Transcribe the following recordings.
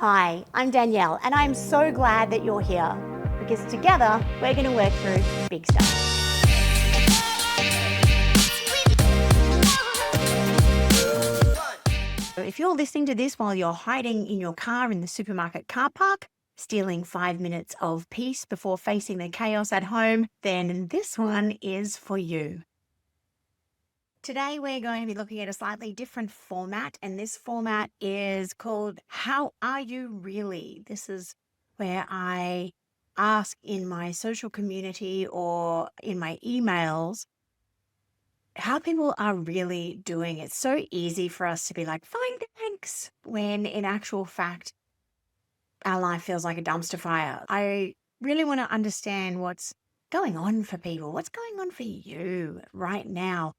Hi, I'm Danielle, and I'm so glad that you're here because together we're going to work through big stuff. If you're listening to this while you're hiding in your car in the supermarket car park, stealing 5 minutes of peace before facing the chaos at home, then this one is for you. Today, we're going to be looking at a slightly different format, and this format is called How Are You Really? This is where I ask in my social community or in my emails how people are really doing. It's so easy for us to be like, fine, thanks, when in actual fact, our life feels like a dumpster fire. I really want to understand what's going on for people. What's going on for you right now?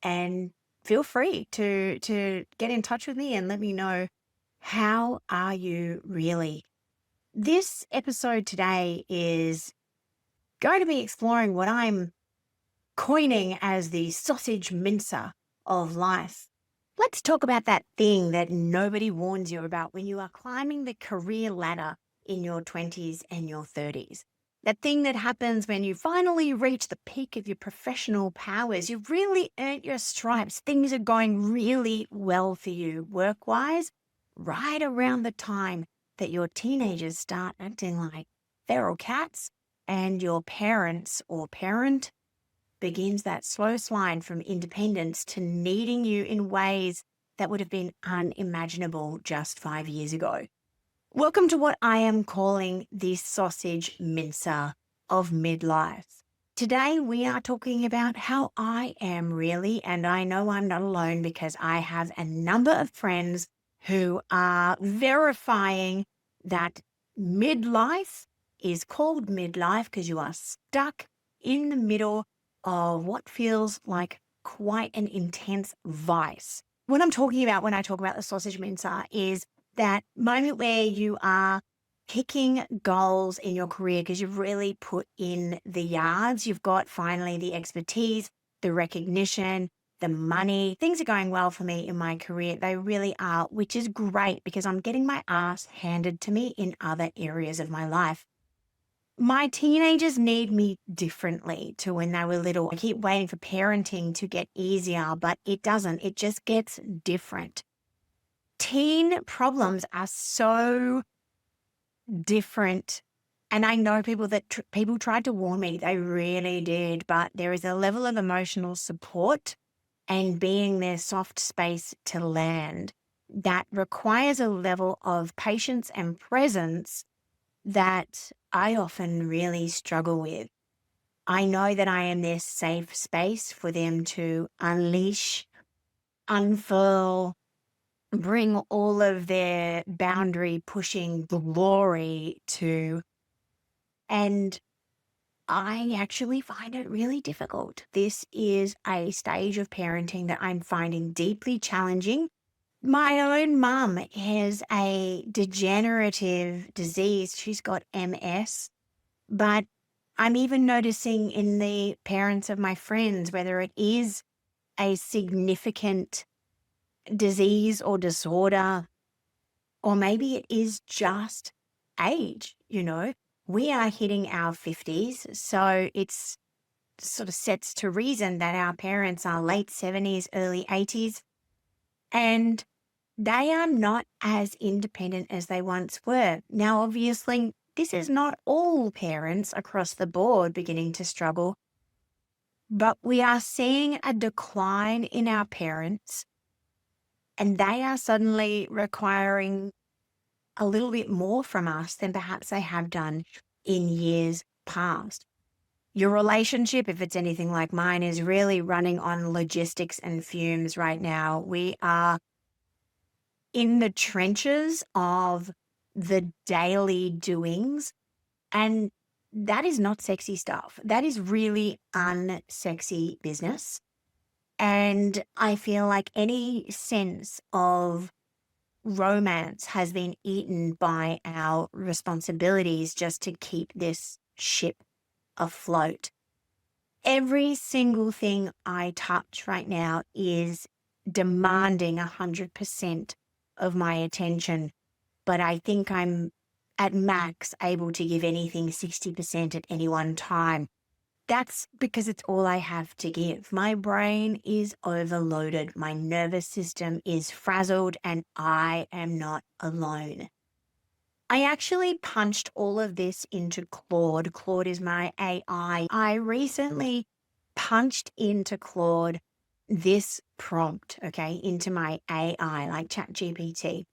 And feel free to get in touch with me and let me know, how are you really? This episode today is going to be exploring what I'm coining as the sausage mincer of life. Let's talk about that thing that nobody warns you about when you are climbing the career ladder in your 20s and your 30s. That thing that happens when you finally reach the peak of your professional powers. You've really earned your stripes. Things are going really well for you work-wise, right around the time that your teenagers start acting like feral cats and your parents or parent begins that slow slide from independence to needing you in ways that would have been unimaginable just 5 years ago. Welcome to what I am calling the sausage mincer of midlife. Today we are talking about how I am really, and I know I'm not alone because I have a number of friends who are verifying that midlife is called midlife because you are stuck in the middle of what feels like quite an intense vice. What I'm talking about when I talk about the sausage mincer is that moment where you are picking goals in your career because you've really put in the yards. You've got finally the expertise, the recognition, the money. Things are going well for me in my career. They really are, which is great because I'm getting my ass handed to me in other areas of my life. My teenagers need me differently to when they were little. I keep waiting for parenting to get easier, but it doesn't. It just gets different. Teen problems are so different. And I know people that people tried to warn me, they really did, but there is a level of emotional support and being their soft space to land that requires a level of patience and presence that I often really struggle with. I know that I am their safe space for them to unleash, unfurl, bring all of their boundary pushing glory to. And I actually find it really difficult. This is a stage of parenting that I'm finding deeply challenging. My own mum has a degenerative disease. She's got MS, but I'm even noticing in the parents of my friends, whether it is a significant disease or disorder, or maybe it is just age, we are hitting our 50s. So it's sort of sets to reason that our parents are late 70s, early 80s, and they are not as independent as they once were. Now, obviously, this is not all parents across the board beginning to struggle, but we are seeing a decline in our parents, and they are suddenly requiring a little bit more from us than perhaps they have done in years past. Your relationship, if it's anything like mine, is really running on logistics and fumes right now. We are in the trenches of the daily doings, and that is not sexy stuff. That is really unsexy business. And I feel like any sense of romance has been eaten by our responsibilities just to keep this ship afloat. Every single thing I touch right now is demanding 100% of my attention. but I think I'm at max able to give anything 60% at any one time. That's because it's all I have to give. My brain is overloaded. My nervous system is frazzled, and I am not alone. I actually punched all of this into Claude. Claude is my AI. I recently punched into Claude this prompt, okay, into my AI, like ChatGPT.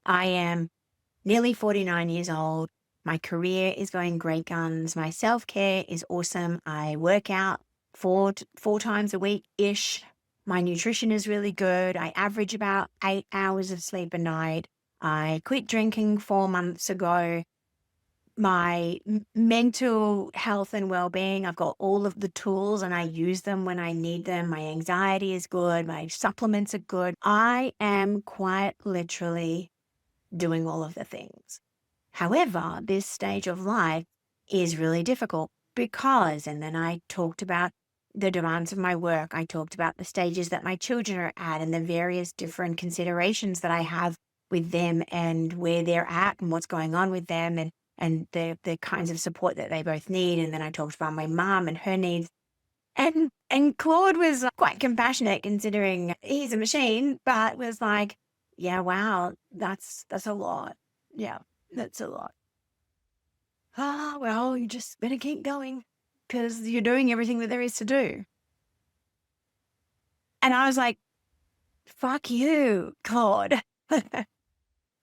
I am nearly 49 years old. My career is going great guns. My self-care is awesome. I work out four times a week-ish. My nutrition is really good. I average about 8 hours of sleep a night. I quit drinking 4 months ago. My mental health and well-being, I've got all of the tools and I use them when I need them. My anxiety is good. My supplements are good. I am quite literally doing all of the things. However, this stage of life is really difficult because, and then I talked about the demands of my work. I talked about the stages that my children are at and the various different considerations that I have with them and where they're at and what's going on with them and the kinds of support that they both need. And then I talked about my mom and her needs. And Claude was quite compassionate considering he's a machine, but was like, yeah, wow, that's a lot. Yeah, that's a lot. Well, you just better keep going because you're doing everything that there is to do. And I was like, fuck you, Claude.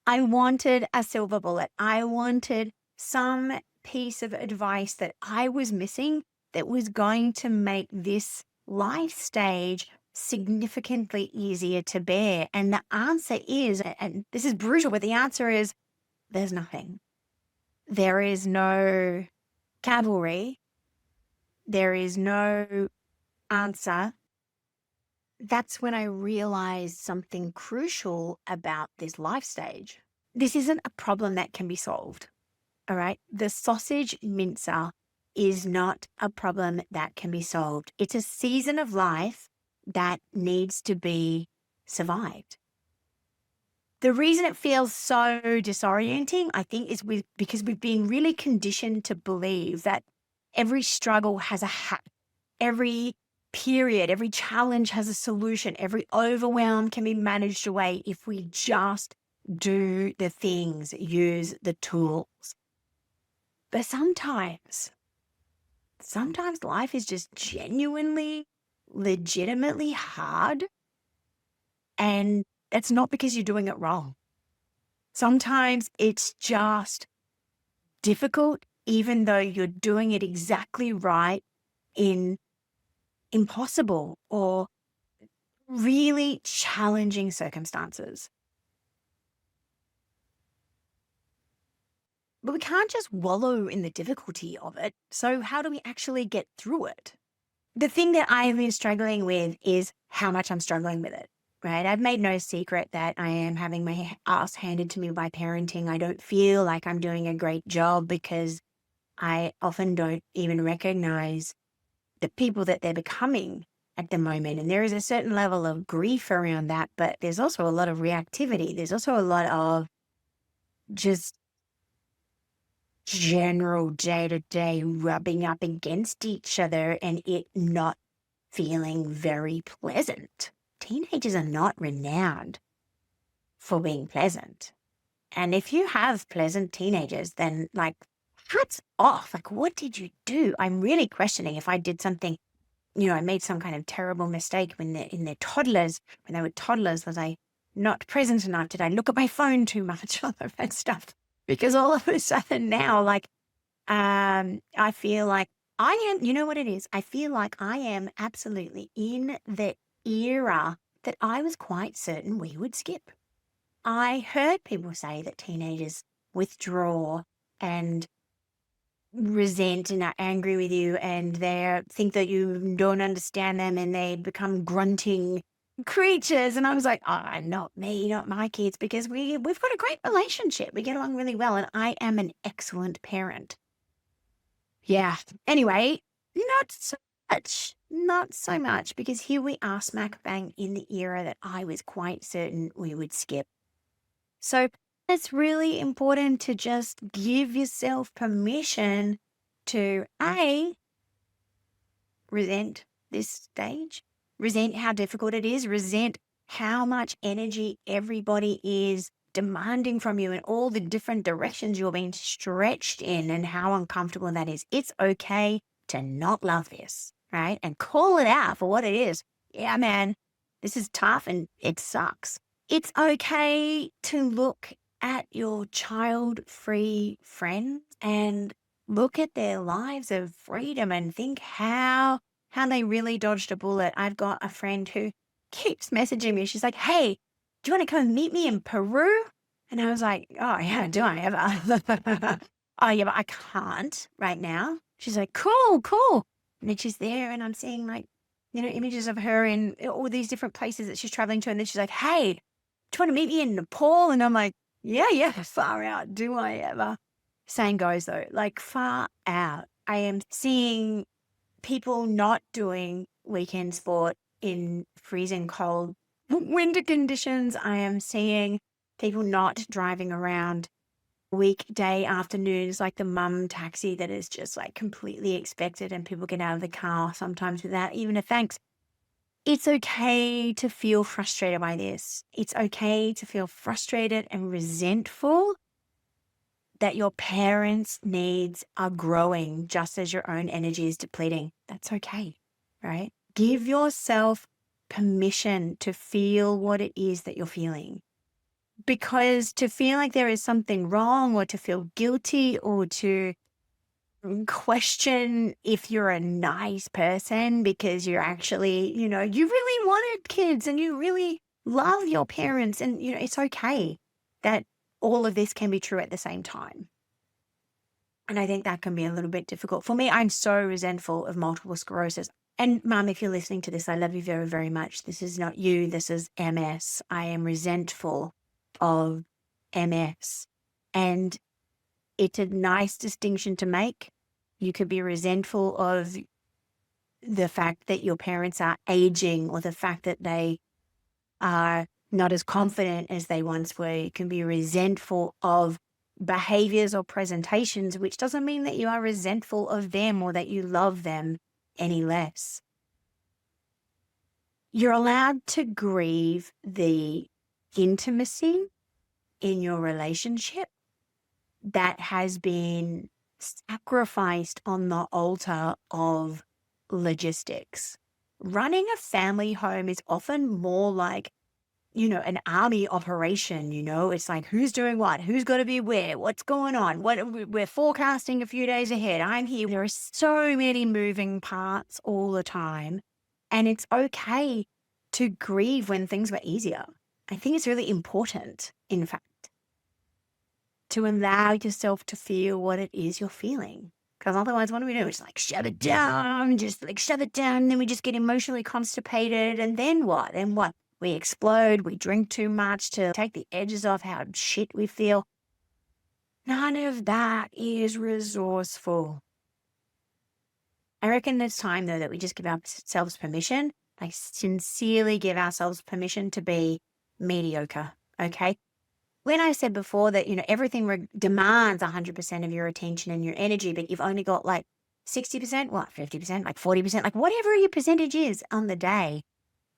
I wanted a silver bullet. I wanted some piece of advice that I was missing that was going to make this life stage significantly easier to bear. And the answer is, and this is brutal, but the answer is there's nothing. There is no cavalry. There is no answer. That's when I realized something crucial about this life stage. This isn't a problem that can be solved. All right. The sausage mincer is not a problem that can be solved. It's a season of life that needs to be survived. The reason it feels so disorienting, I think, is because we've been really conditioned to believe that every struggle has a hack. Every period, every challenge has a solution. Every overwhelm can be managed away if we just do the things, use the tools. But sometimes life is just genuinely, legitimately hard. And it's not because you're doing it wrong. Sometimes it's just difficult, even though you're doing it exactly right in impossible or really challenging circumstances. But we can't just wallow in the difficulty of it. So how do we actually get through it? The thing that I've been struggling with is how much I'm struggling with it, right? I've made no secret that I am having my ass handed to me by parenting. I don't feel like I'm doing a great job because I often don't even recognize the people that they're becoming at the moment. And there is a certain level of grief around that, but there's also a lot of reactivity. There's also a lot of just general day-to-day rubbing up against each other and it not feeling very pleasant. Teenagers are not renowned for being pleasant. And if you have pleasant teenagers, then like hats off. Like, what did you do? I'm really questioning if I did something, I made some kind of terrible mistake when they're in their toddlers, when they were toddlers. Was I not present enough? Did I look at my phone too much? All of that stuff. Because all of a sudden now, like, I feel like I am, you know what it is? I feel like I am absolutely in the era that I was quite certain we would skip. I heard people say that teenagers withdraw and resent and are angry with you and they think that you don't understand them and they become grunting creatures. And I was like, not me, not my kids, because we've got a great relationship. We get along really well and I am an excellent parent. Yeah. Anyway, not so much, because here we are smack bang in the era that I was quite certain we would skip. So It's really important to just give yourself permission to resent this stage, resent how difficult it is, resent how much energy everybody is demanding from you and all the different directions you're being stretched in and how uncomfortable that is. It's okay to not love this, right? And call it out for what it is. Yeah, man, this is tough and it sucks. It's okay to look at your child free friends and look at their lives of freedom and think how they really dodged a bullet. I've got a friend who keeps messaging me. She's like, "Hey, do you want to come meet me in Peru?" And I was like, "Oh, yeah, do I ever?" "Oh, yeah, but I can't right now." She's like, "Cool, cool." And then she's there, and I'm seeing like, images of her in all these different places that she's traveling to. And then she's like, "Hey, do you want to meet me in Nepal?" And I'm like, "Yeah, yeah, far out. Do I ever?" Same goes though, like far out. I am seeing people not doing weekend sport in freezing cold winter conditions. I am seeing people not driving around weekday afternoons like the mum taxi that is just like completely expected and people get out of the car sometimes without even a thanks. It's okay to feel frustrated by this. It's okay to feel frustrated and resentful that your parents' needs are growing just as your own energy is depleting. That's okay, right? Give yourself permission to feel what it is that you're feeling. Because to feel like there is something wrong or to feel guilty or to question if you're a nice person because you're actually, you really wanted kids and you really love your parents and, it's okay that all of this can be true at the same time. And I think that can be a little bit difficult. For me, I'm so resentful of multiple sclerosis. And mum, if you're listening to this, I love you very, very much. This is not you. This is MS. I am resentful of MS. And it's a nice distinction to make. You could be resentful of the fact that your parents are aging or the fact that they are not as confident as they once were. You can be resentful of behaviors or presentations, which doesn't mean that you are resentful of them or that you love them any less. You're allowed to grieve the intimacy in your relationship that has been sacrificed on the altar of logistics. Running a family home is often more like an army operation, it's like who's doing what, who's got to be where, what's going on, we're forecasting a few days ahead. I'm here. There are so many moving parts all the time. And it's okay to grieve when things were easier. I think it's really important, in fact, to allow yourself to feel what it is you're feeling. Because otherwise, what do we do? It's like shut it down, just like shut it down. And then we just get emotionally constipated. And then what? Then what? We explode, we drink too much to take the edges off how shit we feel. None of that is resourceful. I reckon it's time, though, that we just give ourselves permission, like sincerely give ourselves permission to be mediocre, okay? When I said before that, everything demands 100% of your attention and your energy, but you've only got like 60%, what, 50%, like 40%, like whatever your percentage is on the day,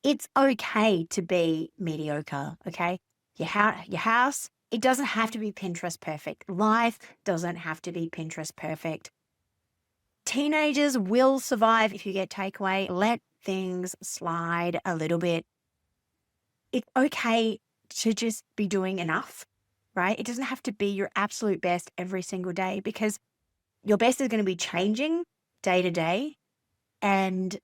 it's okay to be mediocre, okay? Your house, it doesn't have to be Pinterest perfect. Life doesn't have to be Pinterest perfect. Teenagers will survive if you get takeaway. Let things slide a little bit. It's okay to just be doing enough, right? It doesn't have to be your absolute best every single day because your best is going to be changing day to day. And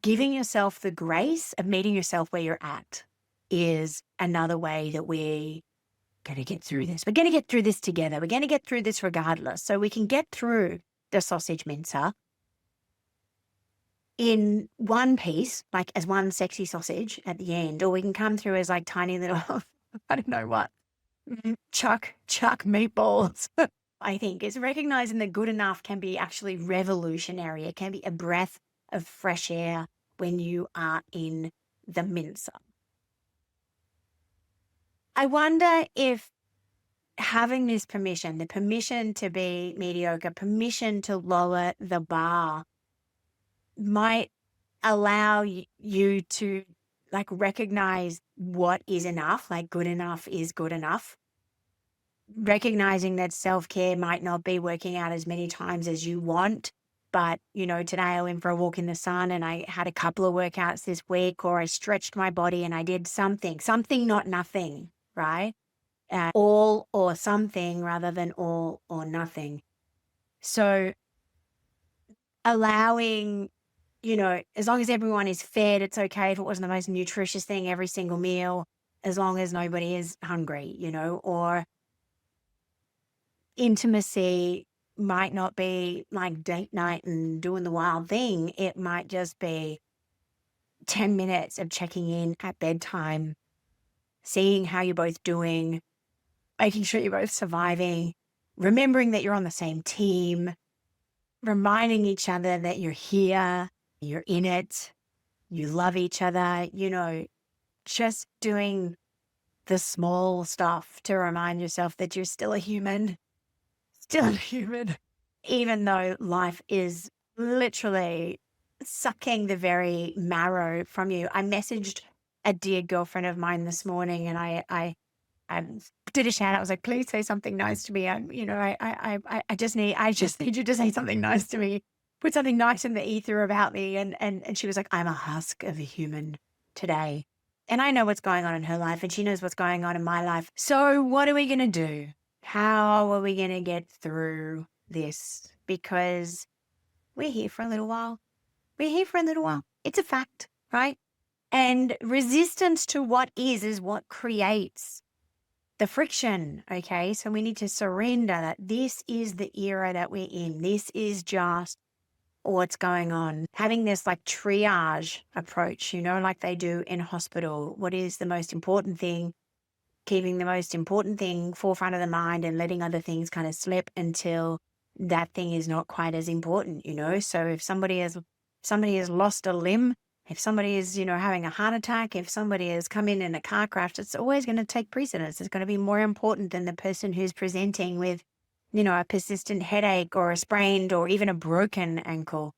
giving yourself the grace of meeting yourself where you're at is another way that we're going to get through this. We're going to get through this together. We're going to get through this regardless. So we can get through the sausage mincer in one piece, like as one sexy sausage at the end, or we can come through as like tiny little, I don't know what, chuck meatballs. I think it's recognizing that good enough can be actually revolutionary. It can be a breath of fresh air when you are in the mincer. I wonder if having this permission, the permission to be mediocre, permission to lower the bar might allow you to like recognize what is enough, like good enough is good enough. Recognizing that self-care might not be working out as many times as you want, but today I went for a walk in the sun and I had a couple of workouts this week, or I stretched my body and I did something, not nothing, right? All or something rather than all or nothing. So allowing, as long as everyone is fed, it's okay if it wasn't the most nutritious thing every single meal, as long as nobody is hungry, or intimacy might not be like date night and doing the wild thing. It might just be 10 minutes of checking in at bedtime, seeing how you're both doing, making sure you're both surviving, remembering that you're on the same team, reminding each other that you're here, you're in it, you love each other, just doing the small stuff to remind yourself that you're still a human, even though life is literally sucking the very marrow from you. I messaged a dear girlfriend of mine this morning and I did a shout out. I was like, please say something nice to me. I just need you to say something nice to me. Put something nice in the ether about me. And she was like, I'm a husk of a human today. And I know what's going on in her life and she knows what's going on in my life. So what are we going to do? How are we going to get through this? Because we're here for a little while. It's a fact, right? And resistance to what is what creates the friction, okay? So we need to surrender that this is the era that we're in. This is just what's going on. Having this like triage approach, like they do in hospital. What is the most important thing? Keeping the most important thing forefront of the mind and letting other things kind of slip until that thing is not quite as important, So if somebody has lost a limb, if somebody is, having a heart attack, if somebody has come in a car crash, it's always going to take precedence. It's going to be more important than the person who's presenting with, a persistent headache or a sprained or even a broken ankle.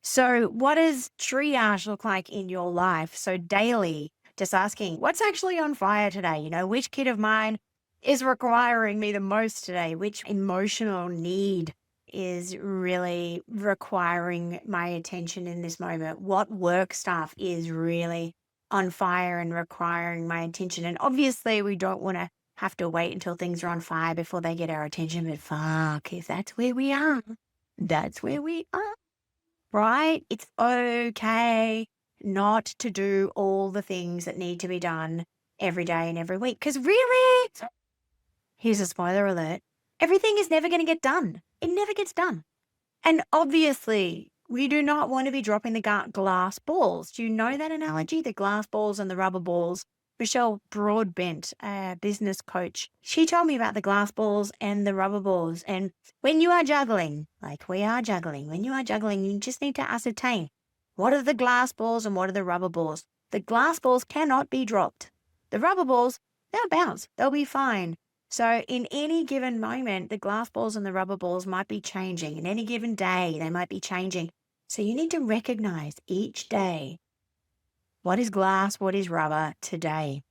So what does triage look like in your life? So daily, just asking, what's actually on fire today? Which kid of mine is requiring me the most today? Which emotional need is really requiring my attention in this moment? What work stuff is really on fire and requiring my attention? And obviously we don't want to have to wait until things are on fire before they get our attention, but fuck, if that's where we are, that's where we are, right? It's okay not to do all the things that need to be done every day and every week. Because really, here's a spoiler alert, everything is never going to get done. It never gets done. And obviously, we do not want to be dropping the glass balls. Do you know that analogy? The glass balls and the rubber balls. Michelle Broadbent, a business coach, she told me about the glass balls and the rubber balls. And when you are juggling, like we are juggling, you just need to ascertain what are the glass balls and what are the rubber balls. The glass balls cannot be dropped. The rubber balls, they'll bounce. They'll be fine. So in any given moment, the glass balls and the rubber balls might be changing. In any given day, they might be changing. So you need to recognize each day, what is glass, what is rubber today.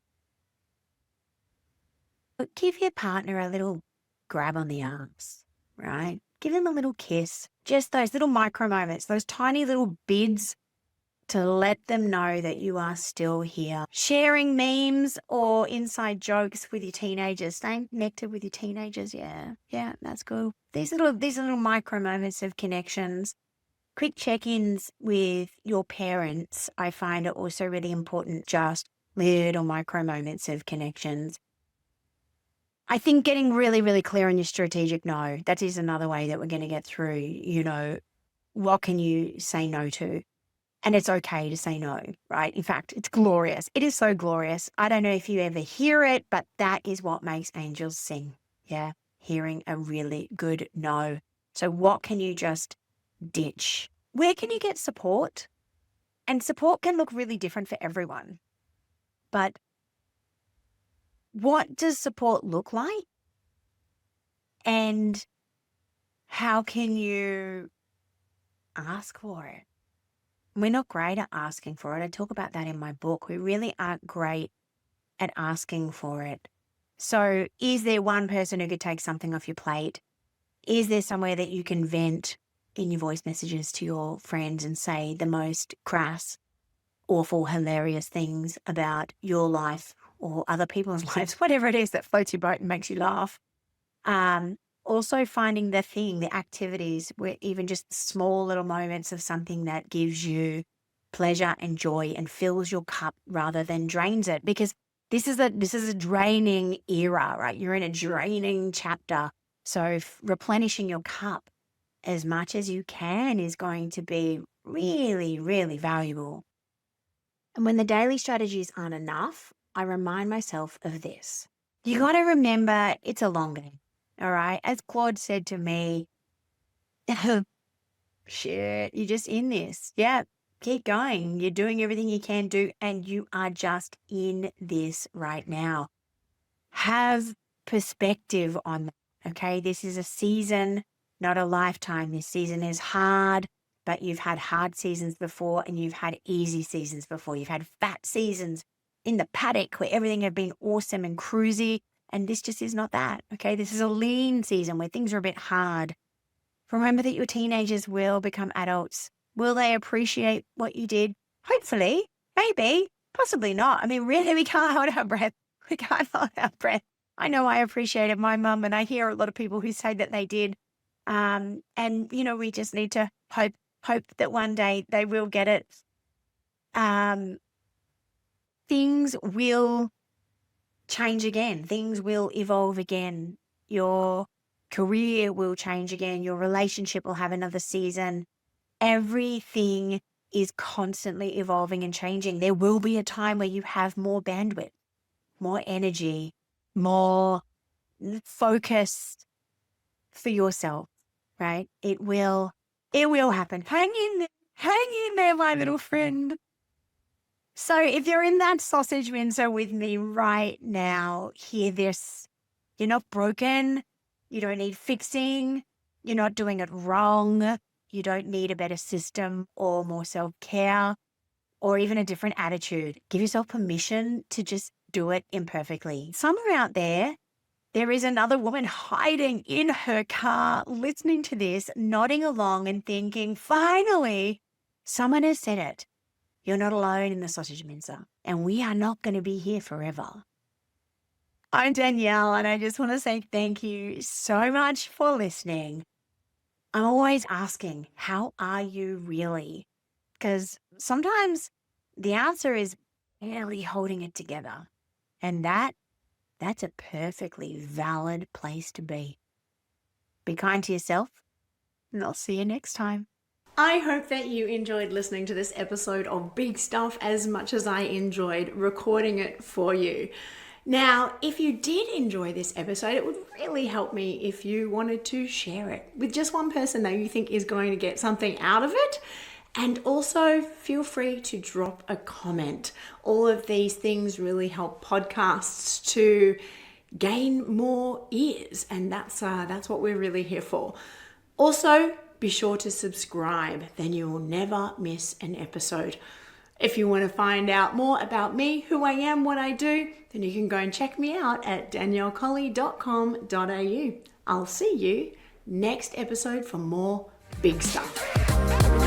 But give your partner a little grab on the arms, right? Give them a little kiss. Just those little micro moments, those tiny little bids to let them know that you are still here. Sharing memes or inside jokes with your teenagers, staying connected with your teenagers. Yeah, that's cool. These are little micro moments of connections. Quick check-ins with your parents, I find, are also really important. Just little micro moments of connections. I think getting really, really clear on your strategic no, that is another way that we're going to get through, what can you say no to? And it's okay to say no, right? In fact, it's glorious. It is so glorious. I don't know if you ever hear it, but that is what makes angels sing. Yeah, hearing a really good no. So what can you just ditch? Where can you get support? And support can look really different for everyone. But what does support look like? And how can you ask for it? We're not great at asking for it. I talk about that in my book. We really aren't great at asking for it. So is there one person who could take something off your plate? Is there somewhere that you can vent in your voice messages to your friends and say the most crass, awful, hilarious things about your life or other people's lives, whatever it is that floats your boat and makes you laugh? Also finding the thing, the activities, where even just small little moments of something that gives you pleasure and joy and fills your cup rather than drains it. Because this is a draining era, right? You're in a draining chapter. So replenishing your cup as much as you can is going to be really, really valuable. And when the daily strategies aren't enough, I remind myself of this. You got to remember it's a long game. All right. As Claude said to me, shit, you're just in this. Yeah. Keep going. You're doing everything you can do, and you are just in this right now. Have perspective on that. Okay. This is a season, not a lifetime. This season is hard, but you've had hard seasons before and you've had easy seasons before. You've had fat seasons in the paddock where everything had been awesome and cruisy. And this just is not that, okay? This is a lean season where things are a bit hard. Remember that your teenagers will become adults. Will they appreciate what you did? Hopefully, maybe, possibly not. I mean, really, we can't hold our breath. We can't hold our breath. I know I appreciated my mum, and I hear a lot of people who say that they did. And, we just need to hope that one day they will get it. Things will change again. Things will evolve again. Your career will change again. Your relationship will have another season. Everything is constantly evolving and changing. There will be a time where you have more bandwidth, more energy, more focus for yourself, right? It will happen. Hang in there, my little friend. So if you're in that sausage mincer with me right now, hear this. You're not broken. You don't need fixing. You're not doing it wrong. You don't need a better system or more self-care or even a different attitude. Give yourself permission to just do it imperfectly. Somewhere out there is another woman hiding in her car, listening to this, nodding along and thinking, finally, someone has said it. You're not alone in the sausage mincer, and we are not going to be here forever. I'm Danielle, and I just want to say thank you so much for listening. I'm always asking, how are you really? Because sometimes the answer is barely holding it together, and that's a perfectly valid place to be. Be kind to yourself, and I'll see you next time. I hope that you enjoyed listening to this episode of Big Stuff as much as I enjoyed recording it for you. Now, if you did enjoy this episode, it would really help me if you wanted to share it with just one person that you think is going to get something out of it. And also feel free to drop a comment. All of these things really help podcasts to gain more ears, and that's what we're really here for. Also, be sure to subscribe, then you will never miss an episode. If you want to find out more about me, who I am, what I do, then you can go and check me out at daniellecolley.com.au. I'll see you next episode for more big stuff.